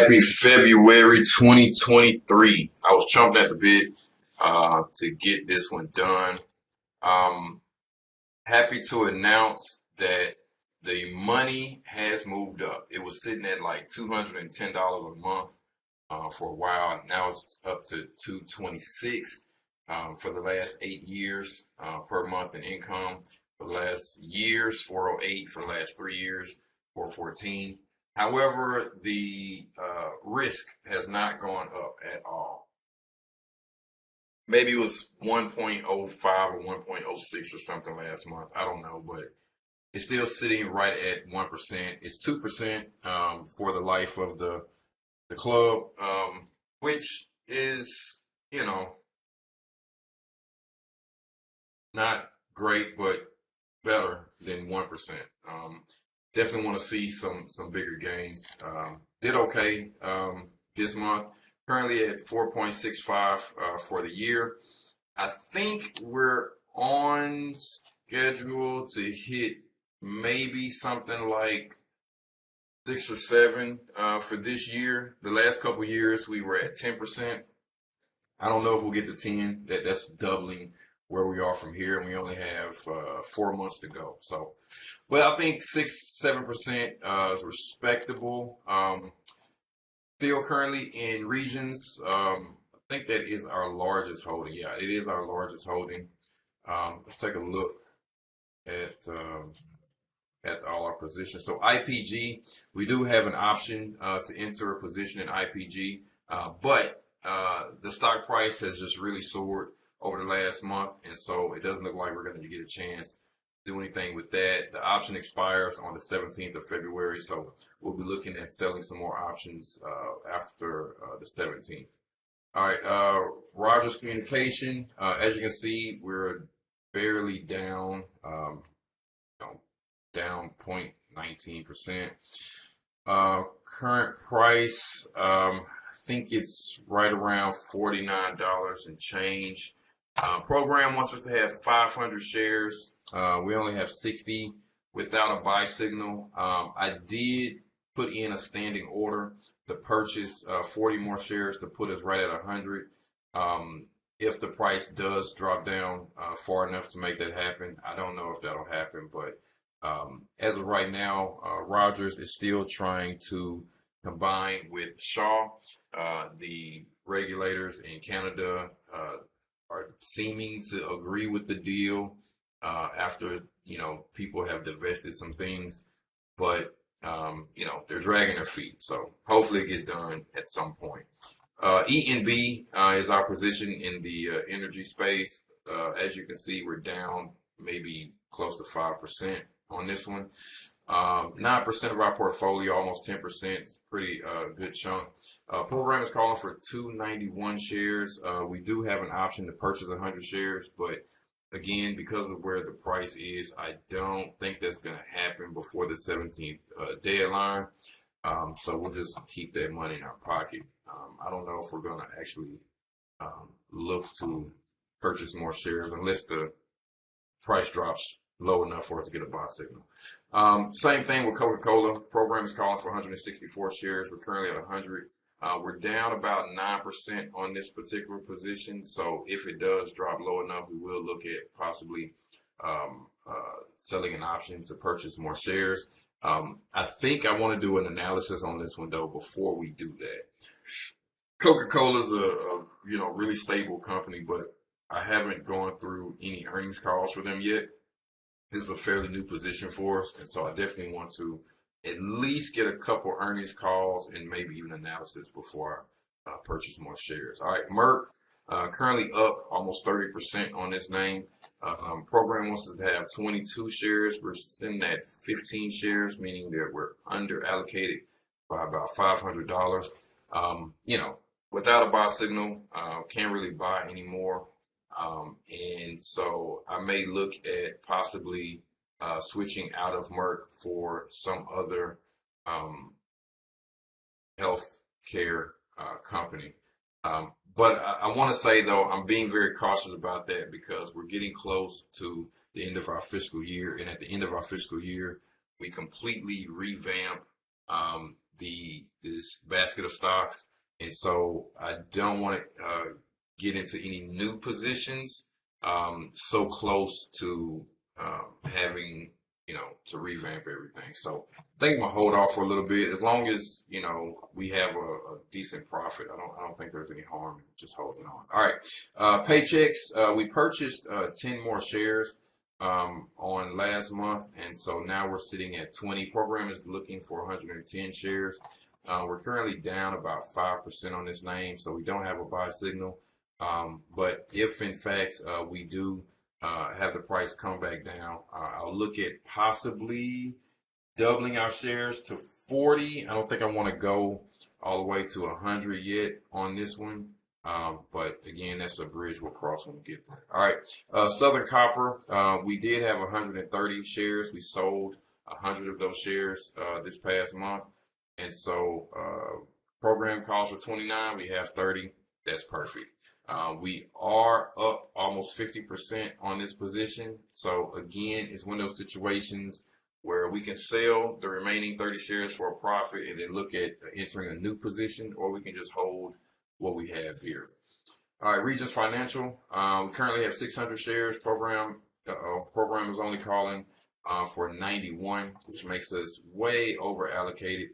Happy February 2023. I was chomping at the bit to get this one done. Um, Happy to announce that the money has moved up. It was sitting at like $210 a month for a while. Now it's up to $226 for the last 8 years per month in income. For the last years, 408. For the last 3 years, 414. However, the risk has not gone up at all. Maybe it was 1.05 or 1.06 or something last month. I don't know, but it's still sitting right at 1%. It's 2% for the life of the club, which is, not great, but better than 1%. Definitely want to see some bigger gains. Did okay this month. Currently at 4.65 for the year. I think we're on schedule to hit maybe something like 6 or 7 for this year. The last couple of years we were at 10%. I don't know if we'll get to 10. That's doubling where we are from here, and we only have 4 months to go. So, but I think 6-7% is respectable. Still currently in regions. I think that is our largest holding. Yeah, it is our largest holding. Let's take a look at all our positions. So IPG, we do have an option to enter a position in IPG, but the stock price has just really soared over the last month, and so it doesn't look like we're going to get a chance to do anything with that. The option expires on the 17th of February, so we'll be looking at selling some more options after the 17th. All right, Rogers Communication, as you can see, we're barely down, down 0.19%. Current price, I think it's right around $49 and change. Program wants us to have 500 shares. We only have 60 without a buy signal. I did put in a standing order to purchase 40 more shares to put us right at 100. If the price does drop down far enough to make that happen, I don't know if that'll happen, but as of right now, Rogers is still trying to combine with Shaw. The regulators in Canada are seeming to agree with the deal after people have divested some things, but they're dragging their feet. So hopefully it gets done at some point. E&B is our position in the energy space. As you can see, we're down maybe close to 5% on this one. 9% of our portfolio, almost 10%. It's pretty good chunk. Program is calling for 291 shares. We do have an option to purchase 100 shares, but again, because of where the price is, I don't think that's going to happen before the 17th deadline. So we'll just keep that money in our pocket. I don't know if we're going to actually look to purchase more shares unless the price drops low enough for us to get a buy signal. Same thing with Coca-Cola. Program is calling for 164 shares. We're currently at 100. We're down about 9% on this particular position. So if it does drop low enough, we will look at possibly selling an option to purchase more shares. I think I want to do an analysis on this one though before we do that. Coca-Cola is a really stable company, but I haven't gone through any earnings calls for them yet. This is a fairly new position for us, and so I definitely want to at least get a couple earnings calls and maybe even analysis before I purchase more shares. All right, Merck, currently up almost 30% on this name. Program wants us to have 22 shares. We're sitting at 15 shares, meaning that we're under allocated by about $500. Without a buy signal, can't really buy anymore. And so I may look at possibly switching out of Merck for some other health care company. But I want to say, though, I'm being very cautious about that because we're getting close to the end of our fiscal year. And at the end of our fiscal year, we completely revamp this basket of stocks, and so I don't want to get into any new positions so close to having to revamp everything. So I think I'm gonna hold off for a little bit as long as we have a decent profit. I don't think there's any harm in just holding on. All right, paychecks. We purchased 10 more shares on last month, and so now we're sitting at 20. Program is looking for 110 shares. We're currently down about 5% on this name, so we don't have a buy signal. But if in fact we do have the price come back down, I'll look at possibly doubling our shares to 40. I don't think I want to go all the way to 100 yet on this one. But again, that's a bridge we'll cross when we get there. All right, Southern Copper, we did have 130 shares. We sold 100 of those shares this past month. And so program calls for 29. We have 30. That's perfect. We are up almost 50% on this position. So again, it's one of those situations where we can sell the remaining 30 shares for a profit and then look at entering a new position, or we can just hold what we have here. All right, Regions Financial. We currently have 600 shares. Program is only calling for 91, which makes us way over allocated.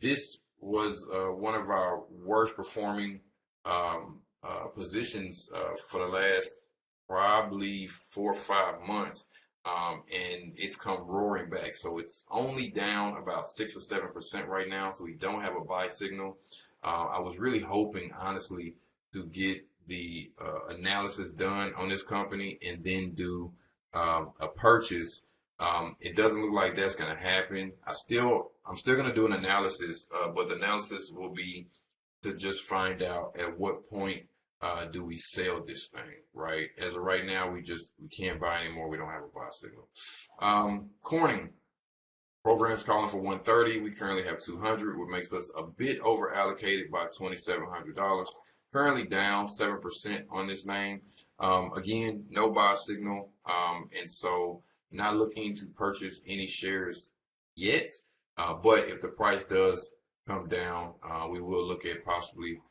This was one of our worst performing positions for the last probably 4 or 5 months, and it's come roaring back. So it's only down about 6 or 7% right now, so we don't have a buy signal. I was really hoping, honestly, to get the analysis done on this company and then do a purchase. It doesn't look like that's going to happen. I'm still going to do an analysis, but the analysis will be to just find out at what point do we sell this thing, right? As of right now, we can't buy anymore. We don't have a buy signal. Corning. Program's calling for 130. We currently have 200, which makes us a bit over allocated by $2,700. Currently down 7% on this name. Again, no buy signal, and so not looking to purchase any shares yet. But if the price does come down, we will look at possibly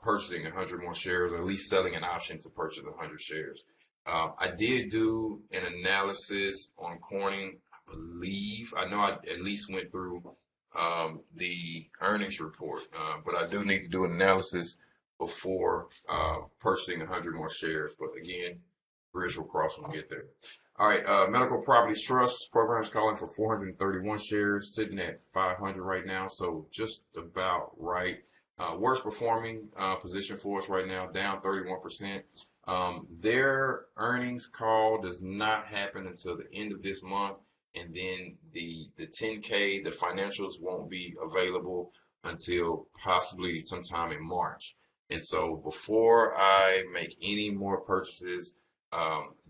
purchasing 100 more shares, or at least selling an option to purchase 100 shares. I did do an analysis on Corning. I know I at least went through the earnings report, but I do need to do an analysis before purchasing 100 more shares. But again, bridge will cross when we get there. All right, Medical Properties Trust program is calling for 431 shares, sitting at 500 right now, so just about right. Worst performing position for us right now, down 31%. Their earnings call does not happen until the end of this month, and then the 10K, the financials won't be available until possibly sometime in March. And so before I make any more purchases,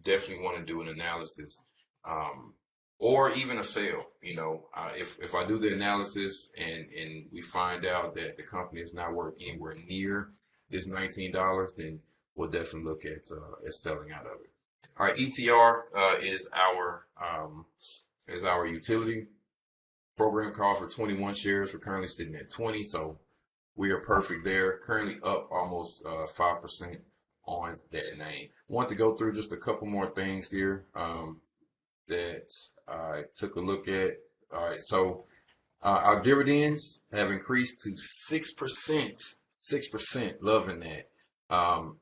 definitely want to do an analysis, or even a sale. If I do the analysis and we find out that the company is not worth anywhere near this $19, then we'll definitely look at selling out of it. All right, ETR is our utility. Program call for 21 shares. We're currently sitting at 20, so we are perfect there. Currently up almost 5% on that name. Want to go through just a couple more things here that I took a look at. All right, so our dividends have increased to 6%. 6%, loving that.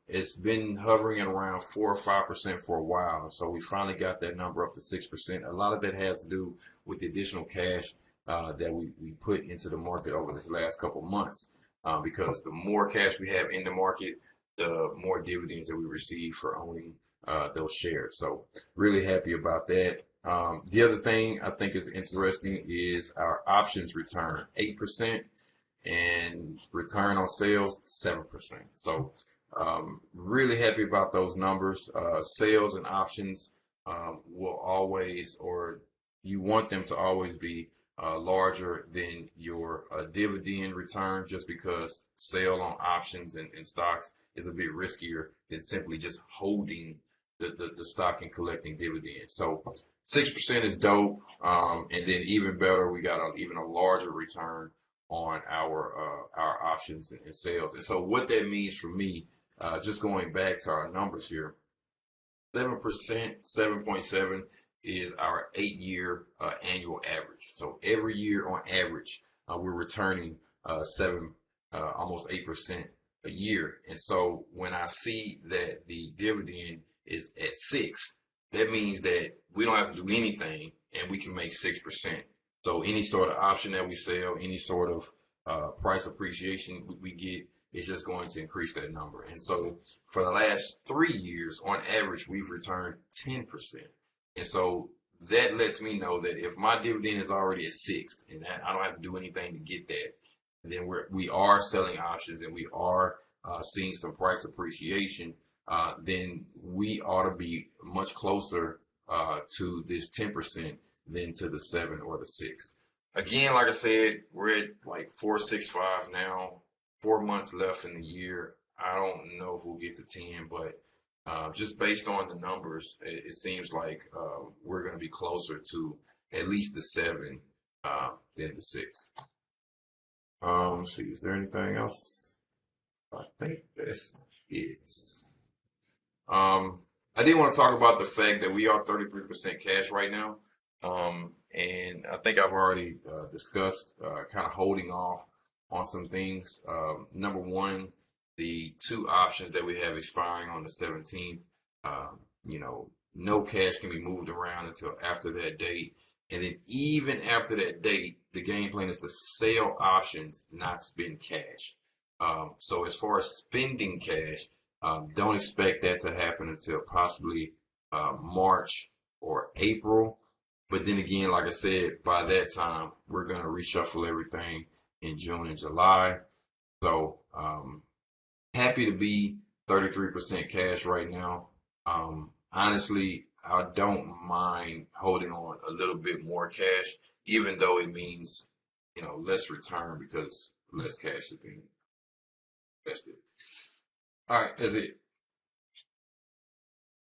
It's been hovering at around 4 or 5% for a while, so we finally got that number up to 6%. A lot of that has to do with the additional cash that we put into the market over this last couple months, because the more cash we have in the market, the more dividends that we receive for owning those shares. So really happy about that. The other thing I think is interesting is our options return, 8%, and return on sales, 7%. So really happy about those numbers. Sales and options will always, or you want them to always be larger than your dividend return, just because sale on options and stocks is a bit riskier than simply just holding the stock and collecting dividends. So 6% is dope. And then even better, we got even a larger return on our options and sales. And so what that means for me, just going back to our numbers here, 7%, 7.7 is our 8-year annual average. So every year on average, we're returning almost 8% a year. And so when I see that the dividend is at 6, that means that we don't have to do anything and we can make 6%. So any sort of option that we sell, any sort of price appreciation we get, is just going to increase that number. And so for the last 3 years, on average, we've returned 10%. And so that lets me know that if my dividend is already at 6 and that I don't have to do anything to get that, then we are selling options and we are seeing some price appreciation, then we ought to be much closer to this 10% than to the 7 or the 6. Again, like I said, we're at like 465 now, 4 months left in the year. I don't know if we'll get to 10, but just based on the numbers, it seems like we're going to be closer to at least the 7 than the 6. Let's see, is there anything else? I think that's it. I did want to talk about the fact that we are 33% cash right now. And I think I've already discussed kind of holding off on some things. Number one, the 2 options that we have expiring on the 17th, no cash can be moved around until after that date. And then even after that date, the game plan is to sell options, not spend cash. So as far as spending cash, don't expect that to happen until possibly March or April. But then again, like I said, by that time, we're going to reshuffle everything in June and July. So happy to be 33% cash right now. Honestly, I don't mind holding on a little bit more cash, even though it means, less return because less cash is being invested. All right, that's it.